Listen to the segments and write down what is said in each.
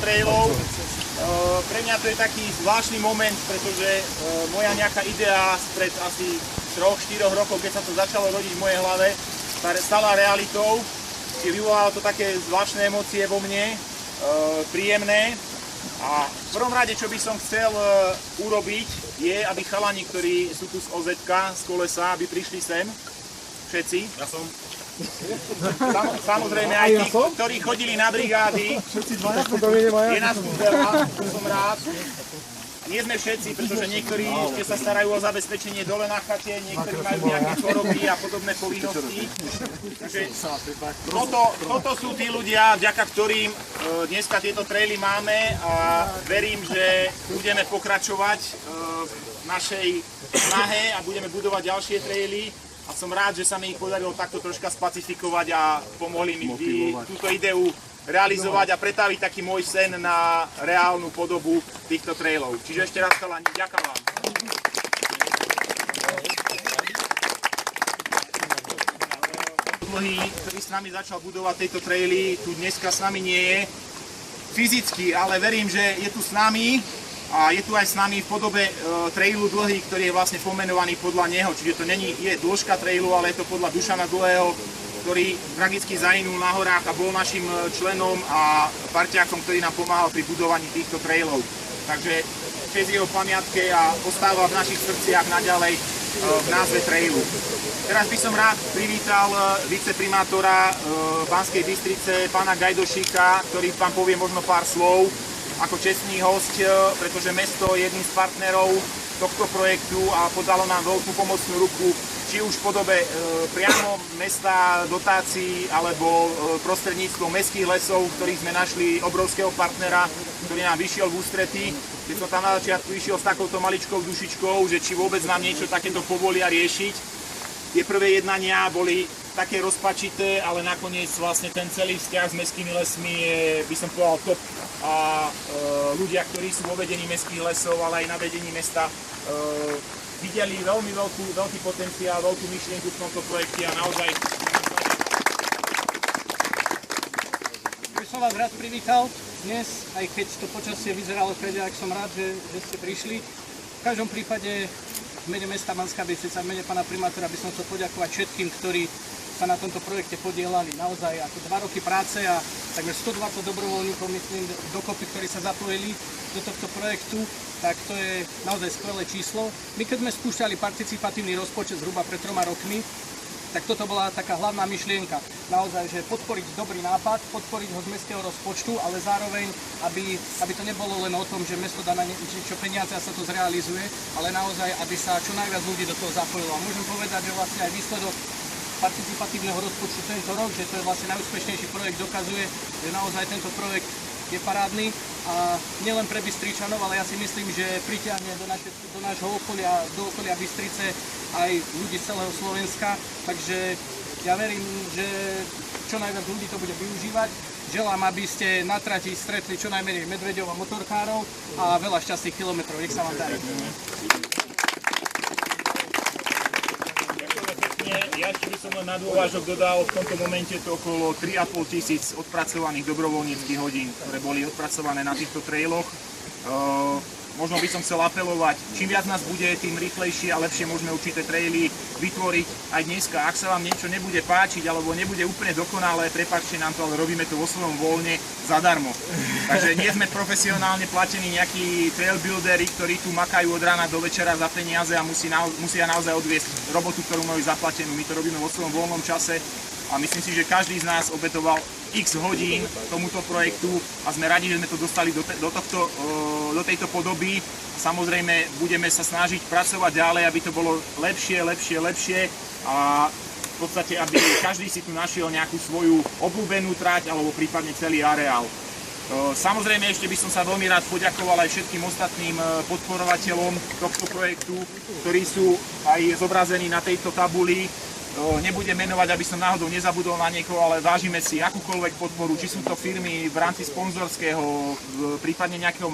trailov. Pre mňa to je taký zvláštny moment, pretože moja nejaká idea spred asi 3-4 rokov, keď sa to začalo rodiť v mojej hlave, stala realitou. Vyvolalo to také zvláštne emócie vo mne, príjemné. A v prvom rade, čo by som chcel urobiť, je, aby chalani, ktorí sú tu z OZ-ka, z kolesa, aby prišli sem. Všetci. Ja som. Samozrejme aj tí, ktorí chodili na brigády. Je nás tu veľa, som rád. Nie sme všetci, pretože niektorí ešte sa starajú o zabezpečenie dole na chate, niektorí majú nejaké choroby a podobné povinnosti. Takže toto sú tí ľudia, vďaka ktorým dneska tieto traily máme a verím, že budeme pokračovať v našej snahe a budeme budovať ďalšie traily. A som rád, že sa mi ich podarilo takto troška spacifikovať a pomohli mi túto ideu realizovať a pretaviť taký môj sen na reálnu podobu týchto trailov. Čiže ešte raz chalani, ďakujem vám. Dlhý, ktorý s nami začal budovať tejto traily, tu dneska s nami nie je fyzicky, ale verím, že je tu s nami. A je tu aj s nami v podobe trailu Dlhý, ktorý je vlastne pomenovaný podľa neho. Čiže to není je dĺžka trailu, ale je to podľa Dušana Dlhého, ktorý tragicky zahynul na horách a bol našim členom a parťákom, ktorý nám pomáhal pri budovaní týchto trailov. Takže česť jeho pamiatke a ostáva v našich srdciach naďalej v názve trailu. Teraz by som rád privítal viceprimátora Banskej Bystrice, pána Gajdošíka, ktorý vám povie možno pár slov ako čestný hosť, pretože mesto je jedným z partnerov tohto projektu a podalo nám veľkú pomocnú ruku, či už v podobe priamo mesta, dotácií, alebo prostredníctvom mestských lesov, v ktorých sme našli obrovského partnera, ktorý nám vyšiel v ústretí. Keď som tam na začiatku išiel s takouto maličkou dušičkou, že či vôbec nám niečo takéto povolia riešiť. Tie prvé jednania boli také rozpačité, ale nakoniec vlastne ten celý vzťah s mestskými lesmi je, by som povedal, top. A ľudia, ktorí sú vo vedení mestských lesov, ale aj na vedení mesta, videli veľký potenciál, veľkú myšlienku v tomto projekte a naozaj... By som vás rád privítal dnes, aj keď to počasie vyzeralo všade, ak som rád, že ste prišli. V každom prípade v mene mesta Banská Bystrica, v mene pána primátora by som chcel poďakovať všetkým, ktorí sa na tomto projekte podielali. Naozaj ako 2 roky práce a takmer 120 dobrovoľníkov, myslím, dokopy, ktorí sa zapojili do tohto projektu, tak to je naozaj skvelé číslo. My keď sme spúšťali participatívny rozpočet zhruba pred 3 rokmi, tak toto bola taká hlavná myšlienka. Naozaj, že podporiť dobrý nápad, podporiť ho z mestského rozpočtu, ale zároveň, aby to nebolo len o tom, že mesto dá na niečo peniaze a sa to zrealizuje, ale naozaj, aby sa čo najviac ľudí do toho zapojilo. A môžem povedať, že vlastne aj výsledok participatívneho rozpočtu tento rok, že to je vlastne najúspešnejší projekt, dokazuje, že naozaj tento projekt je parádny a nielen pre Bystričanov, ale ja si myslím, že pritiahne do nášho okolia, do okolia Bystrice aj ľudí z celého Slovenska, takže ja verím, že čo najviac ľudí to bude využívať. Želám, aby ste na trati stretli čo najmenej medveďov a motorkárov a veľa šťastných kilometrov. Nech sa vám darí. Ja ešte by som len na dôvážok dodal, v tomto momente to okolo 3 500 odpracovaných dobrovoľníckych hodín, ktoré boli odpracované na týchto trailoch. Možno by som chcel apelovať, čím viac nás bude, tým rýchlejšie a lepšie môžeme určité traily vytvoriť aj dneska. Ak sa vám niečo nebude páčiť alebo nebude úplne dokonalé, prepáčte nám to, ale robíme to vo svojom voľne zadarmo. Takže nie sme profesionálne platení nejakí trail buildery, ktorí tu makajú od rána do večera za peniaze a musia naozaj odviesť robotu, ktorú majú zaplatenú. My to robíme vo svojom voľnom čase a myslím si, že každý z nás obetoval x hodín tomuto projektu a sme radi, že sme to dostali do tejto podoby. Samozrejme, budeme sa snažiť pracovať ďalej, aby to bolo lepšie a v podstate, aby každý si tu našiel nejakú svoju obľúbenú trať alebo prípadne celý areál. Samozrejme, ešte by som sa veľmi rád poďakoval aj všetkým ostatným podporovateľom tohto projektu, ktorí sú aj zobrazení na tejto tabuli. nebudem menovať, aby som náhodou nezabudol na niekoho, ale vážime si akúkoľvek podporu, či sú to firmy v rámci sponzorského, prípadne nejakého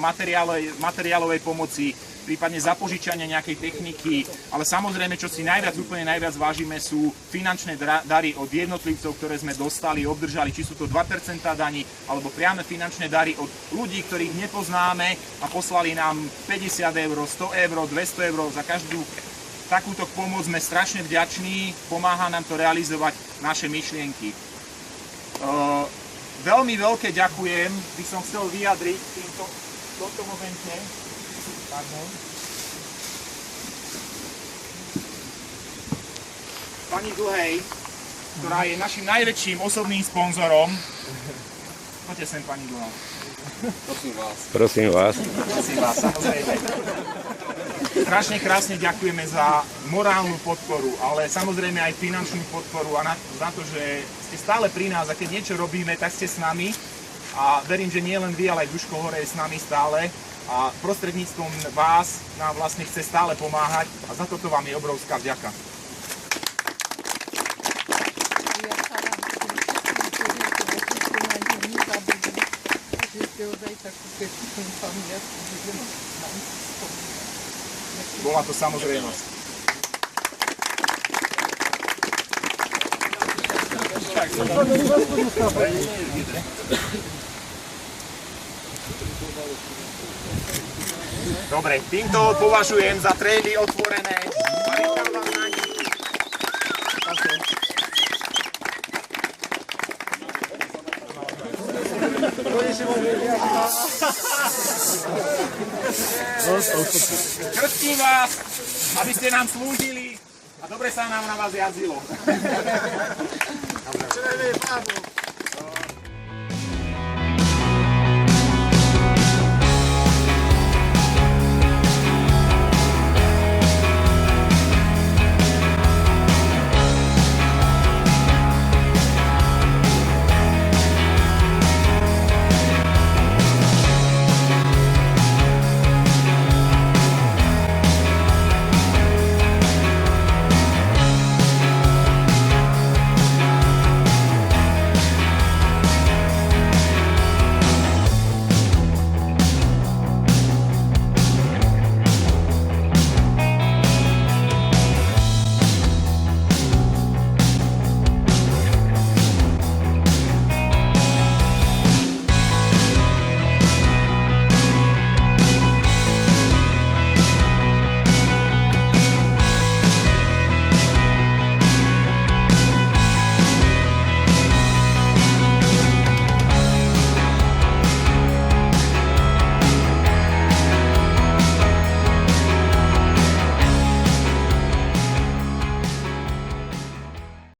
materiálovej pomoci, prípadne zapožičania nejakej techniky, ale samozrejme, čo si úplne najviac vážime, sú finančné dary od jednotlivcov, ktoré sme dostali, obdržali, či sú to 2% daní, alebo priame finančné dary od ľudí, ktorých nepoznáme a poslali nám 50 eur, 100 eur, 200 eur za každú takúto pomoc. Sme strašne vďační, pomáha nám to realizovať naše myšlienky. Veľmi veľké ďakujem by som chcel vyjadriť v tomto momente. Pani Dlhej, ktorá je našim najväčším osobným sponzorom. Poďte sem, pani Dlhá. Prosím vás, samozrejme. Strašne krásne ďakujeme za morálnu podporu, ale samozrejme aj finančnú podporu a za to, že ste stále pri nás a keď niečo robíme, tak ste s nami. A verím, že nie len vy, ale aj Duško Hore je s nami stále. A prostredníctvom vás nám vlastne chce stále pomáhať a za toto vám je obrovská vďaka. Bola to samozrejmosť. Dobre, týmto považujem za traily otvorené. Vítam vás na nich. Krstím vás, aby ste nám slúžili a dobre sa nám na vás jazdilo. Dobre.